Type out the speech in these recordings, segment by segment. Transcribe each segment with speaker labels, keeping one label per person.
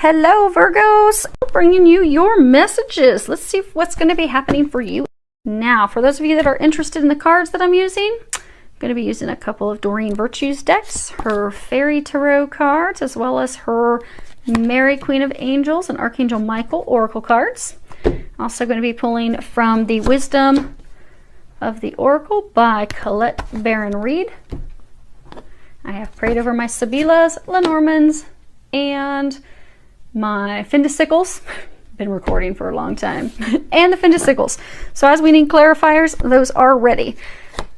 Speaker 1: Hello Virgos, bringing you your messages. Let's see what's going to be happening for you. Now, for those of you that are interested in the cards that I'm using, I'm going to be using a couple of Doreen Virtue's decks, her Fairy Tarot cards, as well as her Mary Queen of Angels and Archangel Michael Oracle cards. Also going to be pulling from the Wisdom of the Oracle by Colette Baron Reed. I have prayed over my Sibylas, Lenormands, and my Findicicles. Been recording for a long time. And the Findicicles. So as we need clarifiers, those are ready.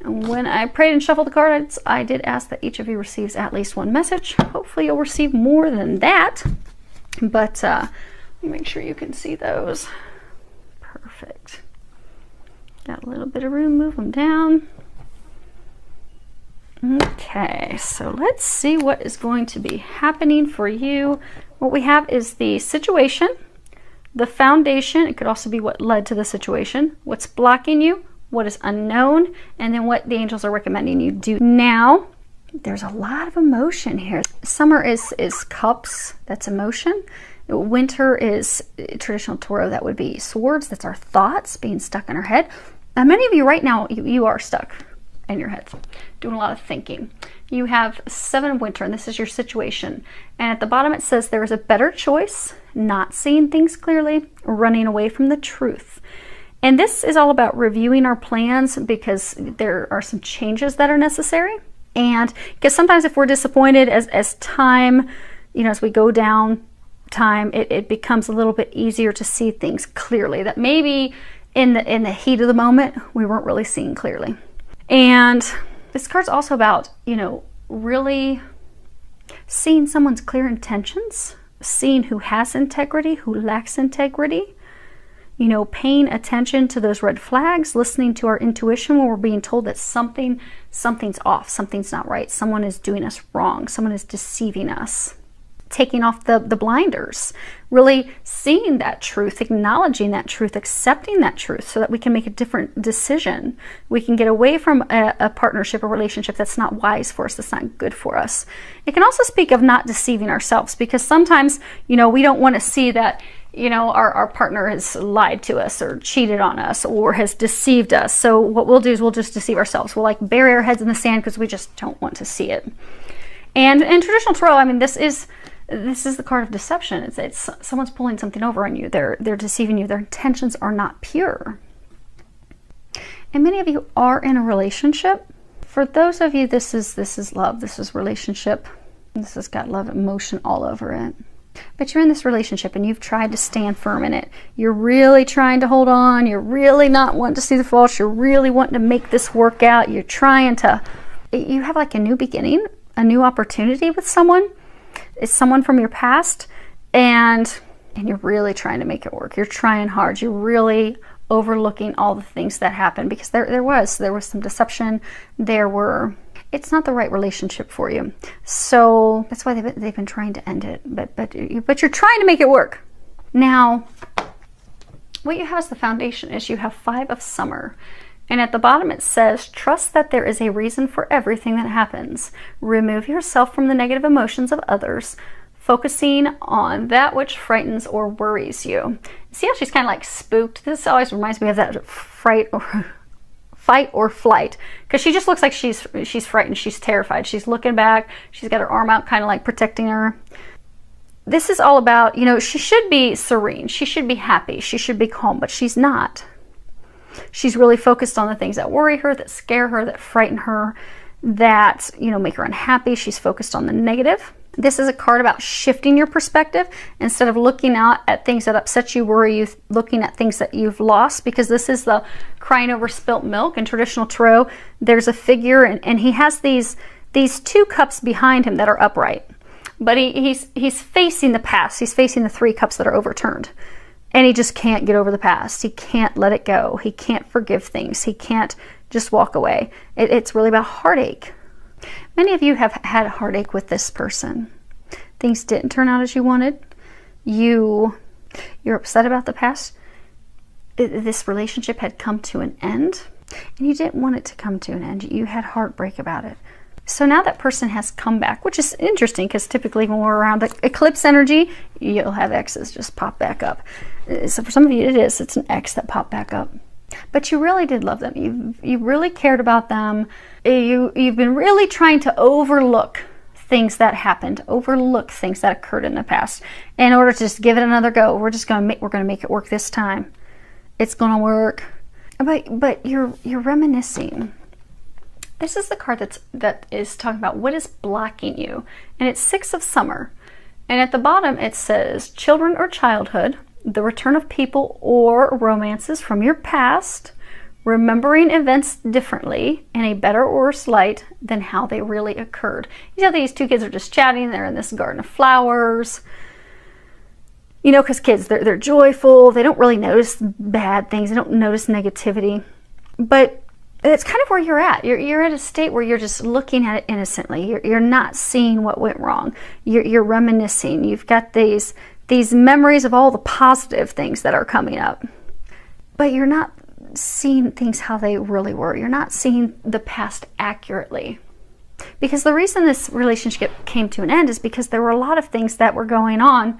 Speaker 1: And when I prayed and shuffled the cards, I did ask that each of you receives at least one message. Hopefully you'll receive more than that. But let me make sure you can see those. Perfect. Got a little bit of room, move them down. Okay, so let's see what is going to be happening for you. What we have is the situation, the foundation. It could also be what led to the situation, what's blocking you, what is unknown, and then what the angels are recommending you do. Now, there's a lot of emotion here. Summer is cups, that's emotion. Winter is traditional Tauro, that would be swords, that's our thoughts being stuck in our head. Now, many of you right now, you are stuck in your head, doing a lot of thinking. You have 7 of winter, and this is your situation. And at the bottom it says there is a better choice, not seeing things clearly, running away from the truth. And this is all about reviewing our plans because there are some changes that are necessary. And because sometimes if we're disappointed as time, as we go down time, it becomes a little bit easier to see things clearly that maybe in the heat of the moment, we weren't really seeing clearly. And this card's also about, really seeing someone's clear intentions, seeing who has integrity, who lacks integrity, paying attention to those red flags, listening to our intuition when we're being told that something's off, something's not right, someone is doing us wrong, someone is deceiving us. Taking off the blinders, really seeing that truth, acknowledging that truth, accepting that truth so that we can make a different decision. We can get away from a partnership, a relationship that's not wise for us, that's not good for us. It can also speak of not deceiving ourselves because sometimes, we don't want to see that, our partner has lied to us or cheated on us or has deceived us. So what we'll do is we'll just deceive ourselves. We'll bury our heads in the sand because we just don't want to see it. And in traditional Tarot, this is the card of deception. It's someone's pulling something over on you. They're deceiving you. Their intentions are not pure. And many of you are in a relationship. For those of you, this is love. This is relationship. This has got love emotion all over it. But you're in this relationship and you've tried to stand firm in it. You're really trying to hold on. You're really not wanting to see the faults. You're really wanting to make this work out. You're trying to, you have a new beginning, a new opportunity with someone. It's someone from your past, and you're really trying to make it work. You're trying hard. You're really overlooking all the things that happened because there was some deception. It's not the right relationship for you. So that's why they've been trying to end it. But you're trying to make it work. Now, what you have as the foundation is you have 5 of summer. And at the bottom it says, trust that there is a reason for everything that happens. Remove yourself from the negative emotions of others, focusing on that which frightens or worries you. See how she's kind of spooked? This always reminds me of that fight or flight. Because she just looks like she's frightened, she's terrified. She's looking back, she's got her arm out kind of protecting her. This is all about, she should be serene, she should be happy, she should be calm, but she's not. She's really focused on the things that worry her, that scare her, that frighten her, that, make her unhappy. She's focused on the negative. This is a card about shifting your perspective. Instead of looking out at things that upset you, worry you, looking at things that you've lost, because this is the crying over spilt milk. In traditional Tarot, there's a figure, and he has these 2 cups behind him that are upright. But he's facing the past. He's facing the 3 cups that are overturned. And he just can't get over the past. He can't let it go. He can't forgive things. He can't just walk away. It's really about heartache. Many of you have had heartache with this person. Things didn't turn out as you wanted. You're upset about the past. This relationship had come to an end. And you didn't want it to come to an end. You had heartbreak about it. So now that person has come back, which is interesting because typically when we're around the eclipse energy, you'll have exes just pop back up. So for some of you, it's an ex that popped back up. But you really did love them. You really cared about them. You've been really trying to overlook things that happened, overlook things that occurred in the past in order to just give it another go. We're going to make it work this time. It's going to work. But you're reminiscing. This is the card that is talking about what is blocking you. And it's 6 of Summer. And at the bottom it says children or childhood, the return of people or romances from your past, remembering events differently in a better or worse light than how they really occurred. You know, these two kids are just chatting. They're in this garden of flowers. You know, because kids, they're joyful. They don't really notice bad things. They don't notice negativity. But it's kind of where you're at. You're at a state where you're just looking at it innocently. You're not seeing what went wrong. You're reminiscing. You've got these memories of all the positive things that are coming up. But you're not seeing things how they really were. You're not seeing the past accurately. Because the reason this relationship came to an end is because there were a lot of things that were going on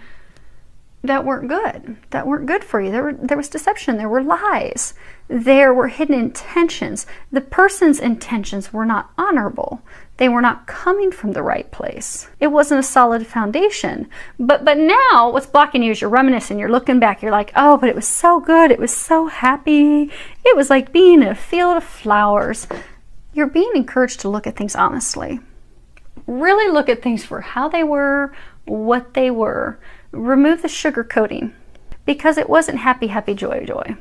Speaker 1: that weren't good for you. There was deception, there were lies, there were hidden intentions. The person's intentions were not honorable. They were not coming from the right place. It wasn't a solid foundation. But now what's blocking you is you're reminiscing, you're looking back, you're like, oh, but it was so good, it was so happy. It was like being in a field of flowers. You're being encouraged to look at things honestly. Really look at things for how they were, what they were. Remove the sugar coating, because it wasn't happy, happy, joy, joy,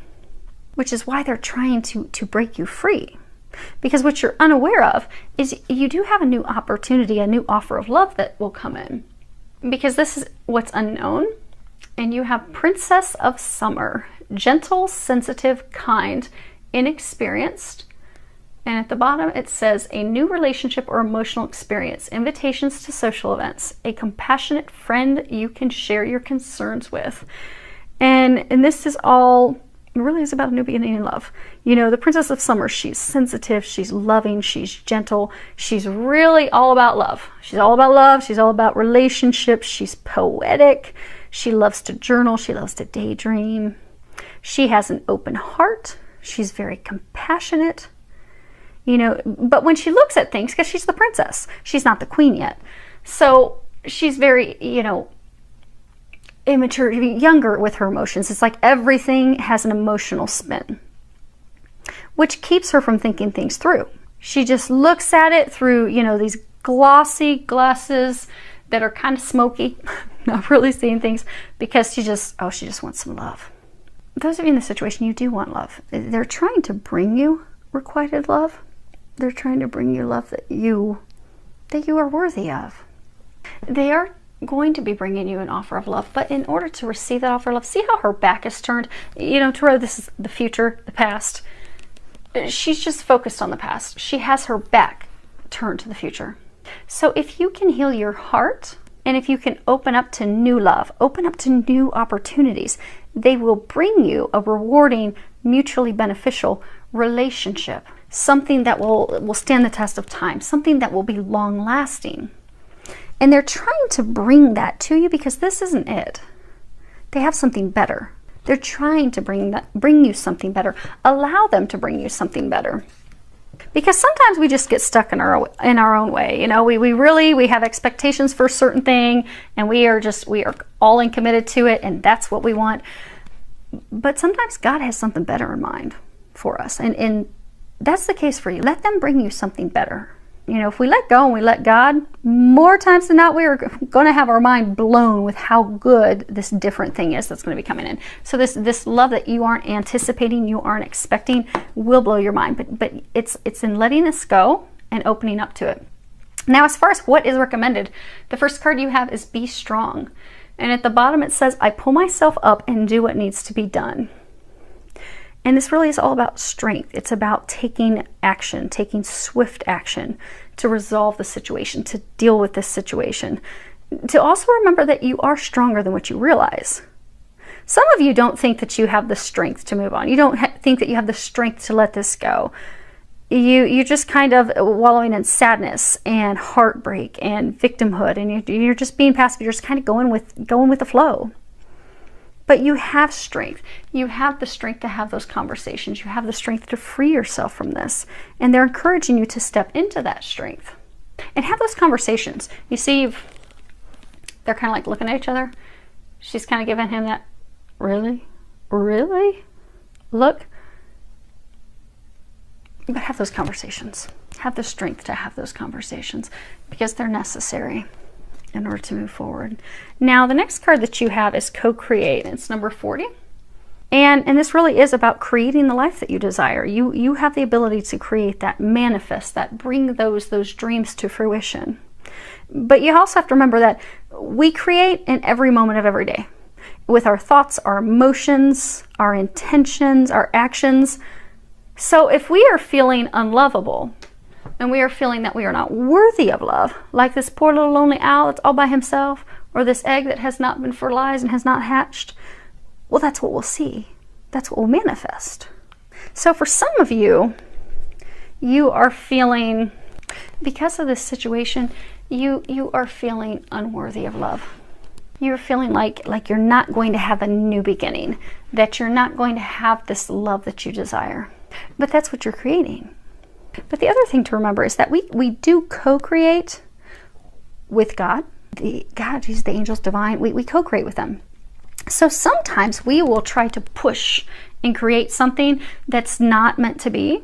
Speaker 1: which is why they're trying to break you free. Because what you're unaware of is you do have a new opportunity, a new offer of love that will come in. Because this is what's unknown. And you have Princess of Summer, gentle, sensitive, kind, inexperienced. And at the bottom it says a new relationship or emotional experience, invitations to social events, a compassionate friend you can share your concerns with. And this is all, it really is about a new beginning in love. You know, the Princess of Summer, she's sensitive, she's loving, she's gentle, she's really all about love. She's all about love, she's all about relationships, she's poetic, she loves to journal, she loves to daydream. She has an open heart, she's very compassionate. You know, but when she looks at things, because she's the princess, she's not the queen yet. So she's very, you know, immature, younger with her emotions. It's like everything has an emotional spin, which keeps her from thinking things through. She just looks at it through, you know, these glossy glasses that are kind of smoky, not really seeing things, because she just wants some love. Those of you in this situation, you do want love. They're trying to bring you requited love. They're trying to bring you love that you are worthy of. They are going to be bringing you an offer of love, but in order to receive that offer of love, see how her back is turned? You know, Tarot, this is the future, the past. She's just focused on the past. She has her back turned to the future. So if you can heal your heart, and if you can open up to new love, open up to new opportunities, they will bring you a rewarding, mutually beneficial relationship. Something that will stand the test of time, something that will be long lasting. And they're trying to bring that to you because this isn't it. They have something better. They're trying to bring you something better. Allow them to bring you something better. Because sometimes we just get stuck in our own way. You know, we have expectations for a certain thing, and we are all in committed to it, and that's what we want. But sometimes God has something better in mind for us, and that's the case for you. Let them bring you something better. You know, if we let go and we let God, more times than not, we are going to have our mind blown with how good this different thing is that's going to be coming in. So this love that you aren't anticipating, you aren't expecting, will blow your mind. But it's in letting this go and opening up to it. Now, as far as what is recommended, the first card you have is Be Strong. And at the bottom it says, I pull myself up and do what needs to be done. And this really is all about strength. It's about taking action, taking swift action to resolve the situation, to deal with this situation. To also remember that you are stronger than what you realize. Some of you don't think that you have the strength to move on. You don't think that you have the strength to let this go. you're just kind of wallowing in sadness and heartbreak and victimhood, and you're just being passive. You're just kind of going with the flow. But you have strength. You have the strength to have those conversations. You have the strength to free yourself from this. And they're encouraging you to step into that strength and have those conversations. You see, they're kind of like looking at each other. She's kind of giving him that, really? Really? Look. But have those conversations. Have the strength to have those conversations because they're necessary in order to move forward. Now, the next card that you have is co-create. It's number 40. And this really is about creating the life that you desire. You have the ability to create that, manifest that, bring those dreams to fruition. But you also have to remember that we create in every moment of every day with our thoughts, our emotions, our intentions, our actions. So if we are feeling unlovable and we are feeling that we are not worthy of love, like this poor little lonely owl that's all by himself, or this egg that has not been fertilized and has not hatched, well, that's what we'll see. That's what will manifest. So for some of you, you are feeling, because of this situation, you are feeling unworthy of love. You're feeling like you're not going to have a new beginning, that you're not going to have this love that you desire. But that's what you're creating. But the other thing to remember is that we do co-create with God. God, He's the angels divine. We co-create with them. So sometimes we will try to push and create something that's not meant to be.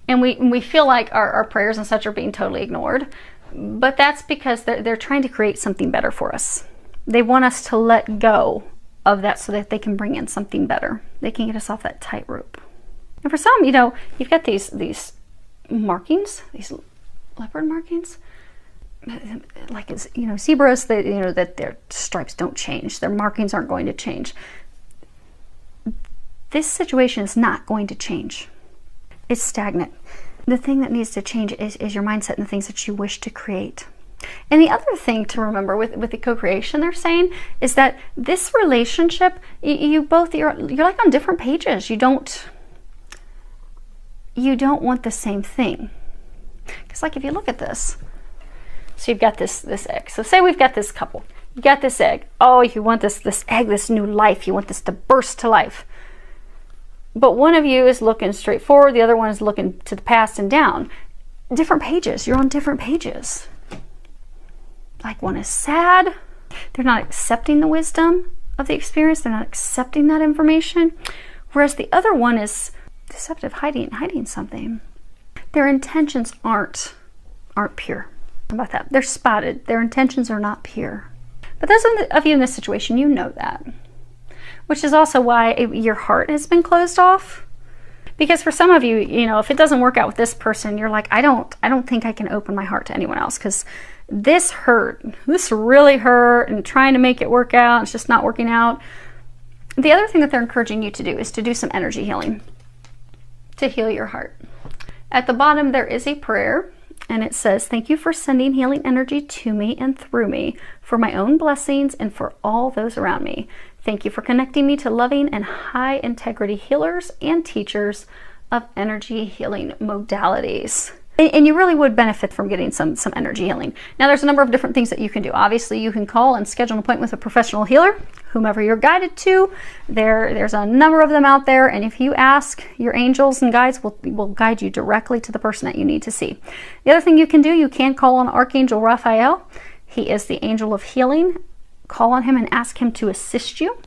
Speaker 1: And we feel like our prayers and such are being totally ignored. But that's because they're trying to create something better for us. They want us to let go of that so that they can bring in something better. They can get us off that tightrope. And for some, you've got these markings, these leopard markings. Like it's, zebras, that their stripes don't change. Their markings aren't going to change. This situation is not going to change. It's stagnant. The thing that needs to change is your mindset and the things that you wish to create. And the other thing to remember with the co-creation they're saying is that this relationship, you're like on different pages. You don't want the same thing. Because like if you look at this, so you've got this egg. So say we've got this couple. You got this egg. Oh, you want this egg, this new life. You want this to burst to life. But one of you is looking straight forward. The other one is looking to the past and down. Different pages. You're on different pages. Like one is sad. They're not accepting the wisdom of the experience. They're not accepting that information. Whereas the other one is deceptive, hiding something. Their intentions aren't pure. How about that? They're spotted. Their intentions are not pure. But those of you in this situation, you know that. Which is also why your heart has been closed off. Because for some of you, if it doesn't work out with this person, you're like, I don't think I can open my heart to anyone else because this hurt. This really hurt, and trying to make it work out, it's just not working out. The other thing that they're encouraging you to do is to do some energy healing to heal your heart. At the bottom, there is a prayer, and it says, "Thank you for sending healing energy to me and through me for my own blessings and for all those around me. Thank you for connecting me to loving and high integrity healers and teachers of energy healing modalities." And you really would benefit from getting some energy healing. Now, there's a number of different things that you can do. Obviously, you can call and schedule an appointment with a professional healer, whomever you're guided to. There's a number of them out there, and if you ask, your angels and guides will guide you directly to the person that you need to see. The other thing you can do, you can call on Archangel Raphael. He is the angel of healing. Call on him and ask him to assist you.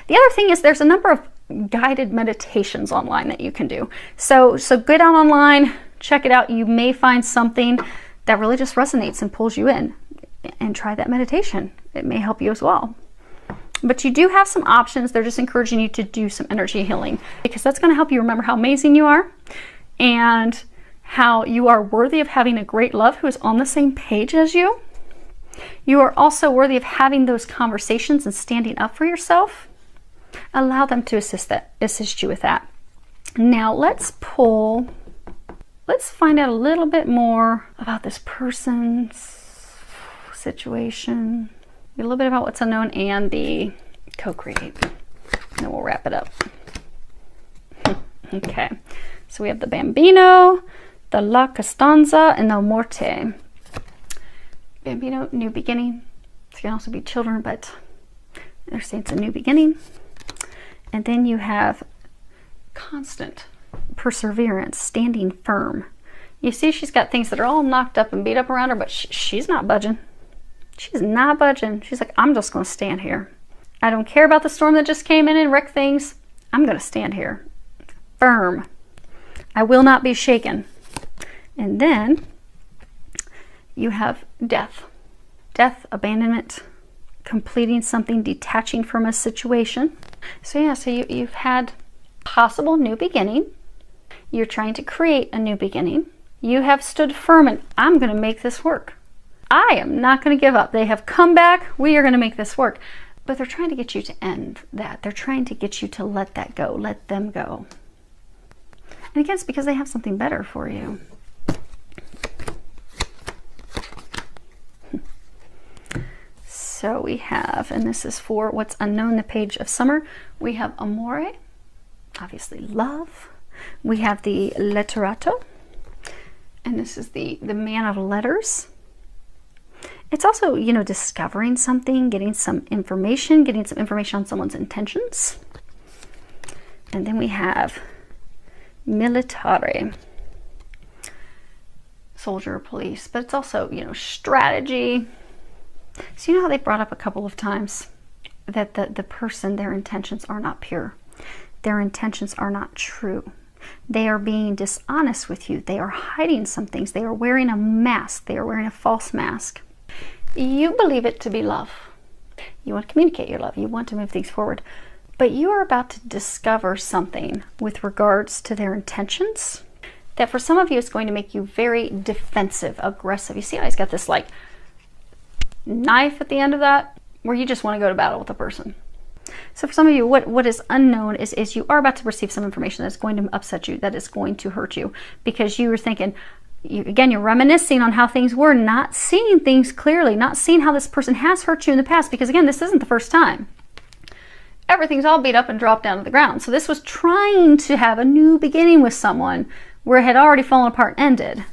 Speaker 1: The other thing is there's a number of guided meditations online that you can do. So go down online, check it out. You may find something that really just resonates and pulls you in, and try that meditation. It may help you as well. But you do have some options. They're just encouraging you to do some energy healing because that's going to help you remember how amazing you are and how you are worthy of having a great love who is on the same page as you. You are also worthy of having those conversations and standing up for yourself. Allow them to assist you with that. Now let's find out a little bit more about this person's situation, a little bit about what's unknown and the co-create. And then we'll wrap it up. Okay. So we have the Bambino, the La Costanza, and the Morte. Bambino, new beginning. It can also be children, but they're saying it's a new beginning. And then you have constant perseverance, standing firm. You see she's got things that are all knocked up and beat up around her, but she's not budging. She's not budging. She's like, I'm just going to stand here. I don't care about the storm that just came in and wrecked things. I'm going to stand here. Firm. I will not be shaken. And then you have death. Death, abandonment, completing something, detaching from a situation. So yeah, so you've had possible new beginning. You're trying to create a new beginning. You have stood firm and I'm going to make this work. I am not going to give up. They have come back. We are going to make this work. But they're trying to get you to end that. They're trying to get you to let that go. Let them go. And again, it's because they have something better for you. So we have, and this is for what's unknown, the page of summer. We have amore, obviously love. We have the letterato, and this is the man of letters. It's also, you know, discovering something, getting some information on someone's intentions. And then we have militare, soldier, police, but it's also, you know, strategy. So you know how they brought up a couple of times that the person, their intentions are not pure. Their intentions are not true. They are being dishonest with you. They are hiding some things. They are wearing a mask. They are wearing a false mask. You believe it to be love. You want to communicate your love. You want to move things forward. But you are about to discover something with regards to their intentions that for some of you is going to make you very defensive, aggressive. You see how he's got this like knife at the end of that, where you just want to go to battle with a person. So for some of you, what is unknown is you are about to receive some information that's going to upset you, that is going to hurt you, because you were thinking, you're reminiscing on how things were, not seeing things clearly, not seeing how this person has hurt you in the past, because again, this isn't the first time. Everything's all beat up and dropped down to the ground. So this was trying to have a new beginning with someone where it had already fallen apart and ended.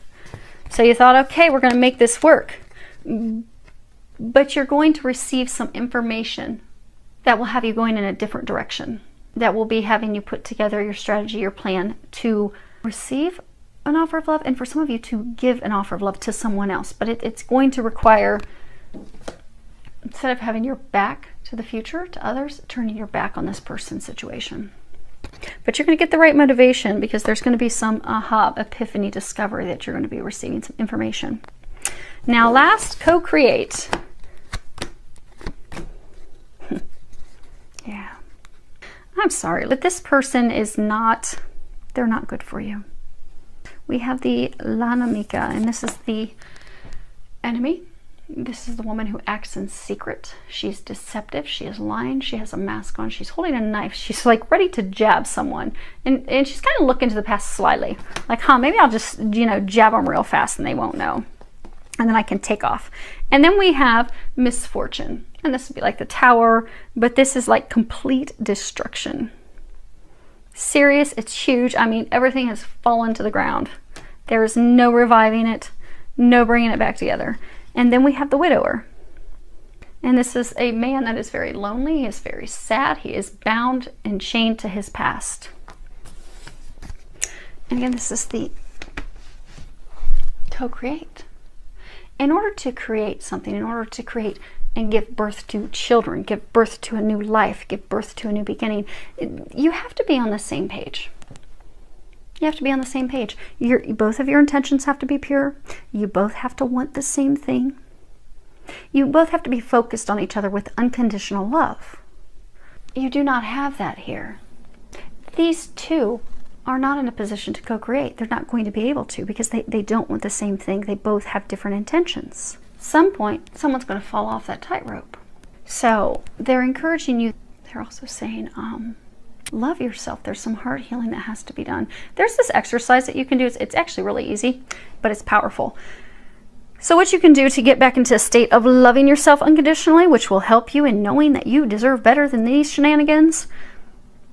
Speaker 1: So you thought, okay, we're going to make this work. But you're going to receive some information that will have you going in a different direction, that will be having you put together your strategy, your plan to receive an offer of love, and for some of you to give an offer of love to someone else. But it's going to require, instead of having your back to the future, to others, turning your back on this person's situation. But you're going to get the right motivation, because there's going to be some aha, epiphany, discovery that you're going to be receiving some information. Now last, co-create. Yeah. I'm sorry, but this person is not, they're not good for you. We have the l'animica, and this is the enemy. This is the woman who acts in secret. She's deceptive. She is lying. She has a mask on. She's holding a knife. She's like ready to jab someone. And she's kind of looking to the past slyly. Like, maybe I'll just, you know, jab them real fast and they won't know. And then I can take off. And then we have misfortune. And this would be like the tower, but this is like complete destruction. Serious, it's huge. I mean, everything has fallen to the ground. There is no reviving it, no bringing it back together. And then we have the widower. And this is a man that is very lonely. He is very sad. He is bound and chained to his past. And again, this is the co-create. In order to create something, in order to create and give birth to children, give birth to a new life, give birth to a new beginning, you have to be on the same page. You have to be on the same page. Both of your intentions have to be pure. You both have to want the same thing. You both have to be focused on each other with unconditional love. You do not have that here. These two are not in a position to co-create. They're not going to be able to, because they don't want the same thing. They both have different intentions. At some point, someone's going to fall off that tightrope. So they're encouraging you. They're also saying, love yourself. There's some heart healing that has to be done. There's this exercise that you can do. It's actually really easy, but it's powerful. So what you can do to get back into a state of loving yourself unconditionally, which will help you in knowing that you deserve better than these shenanigans,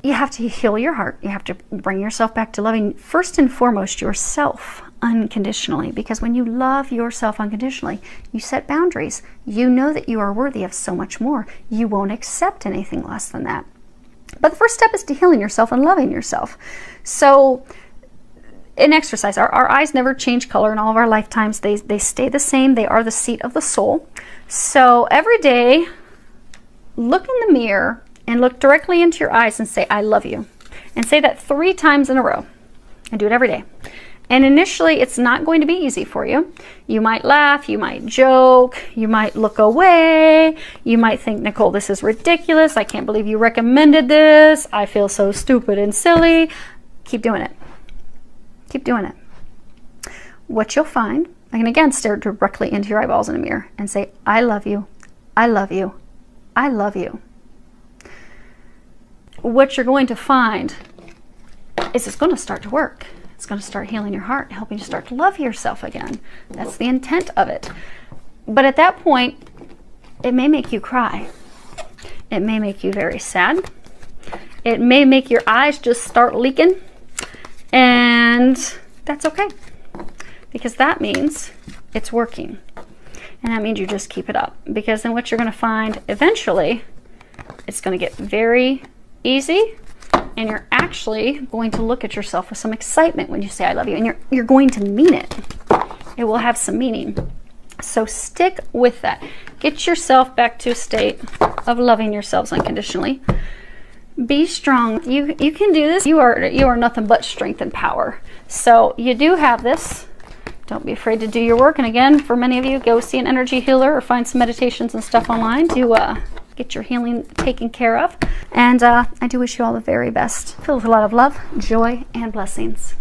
Speaker 1: you have to heal your heart. You have to bring yourself back to loving, first and foremost, yourself unconditionally. Because when you love yourself unconditionally, you set boundaries. You know that you are worthy of so much more. You won't accept anything less than that. But the first step is to healing yourself and loving yourself. So in exercise, our eyes never change color in all of our lifetimes. They stay the same. They are the seat of the soul. So every day, look in the mirror and look directly into your eyes and say, I love you. And say that 3 times in a row. And do it every day. And initially, it's not going to be easy for you. You might laugh, you might joke, you might look away, you might think, Nicole, this is ridiculous. I can't believe you recommended this. I feel so stupid and silly. Keep doing it. Keep doing it. What you'll find, I can again stare directly into your eyeballs in a mirror and say, I love you. I love you. I love you. What you're going to find is it's going to start to work. It's going to start healing your heart, helping you start to love yourself again. That's the intent of it. But at that point, it may make you cry. It may make you very sad. It may make your eyes just start leaking. And that's okay. Because that means it's working. And that means you just keep it up. Because then what you're going to find eventually, it's going to get very easy, and you're actually going to look at yourself with some excitement when you say I love you, and you're going to mean it. It will have some meaning. So stick with that. Get yourself back to a state of loving yourselves unconditionally. Be strong. You can do this. You are nothing but strength and power. So you do have this. Don't be afraid to do your work. And again, for many of you, go see an energy healer or find some meditations and stuff online to get your healing taken care of. And I do wish you all the very best. Filled with a lot of love, joy, and blessings.